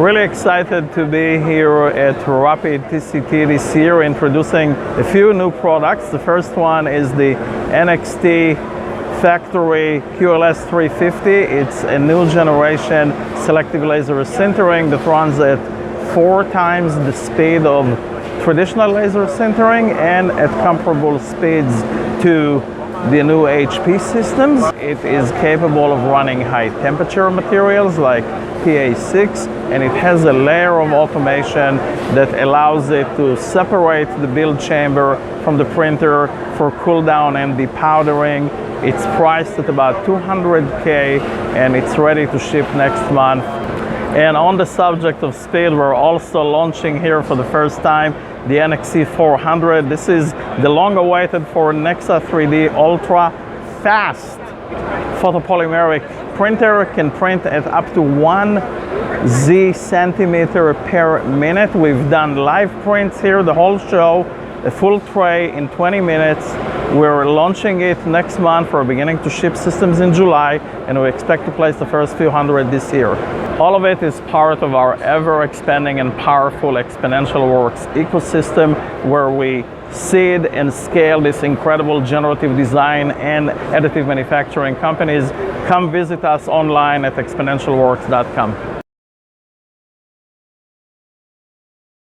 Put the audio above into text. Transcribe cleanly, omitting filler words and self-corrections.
Really excited to be here at Rapid TCT this year, introducing a few new products. The first one is the NXT Factory QLS30. It's a new generation selective laser sintering that runs at 4 times the speed of traditional laser sintering and at comparable speeds to the new HP systems. It is capable of running high temperature materials like PA6, and it has a layer of automation that allows it to separate the build chamber from the printer for cool down and depowdering. It's priced at about $200K and it's ready to ship next month. And on the subject of speed, we're also launching here for the first time the NXT400. This is the long-awaited for Nexa3D ultra fast photopolymeric printer. Can print at up to 1 Z centimeter per minute. We've done live prints here, the whole show, a full tray in 20 minutes. We're launching it next month. We're beginning to ship systems in July, and we expect to place the first few hundred this year. All of it is part of our ever-expanding and powerful XPONENTIAL WORKS ecosystem, where we seed and scale this incredible generative design and additive manufacturing companies. Come visit us online at exponentialworks.com.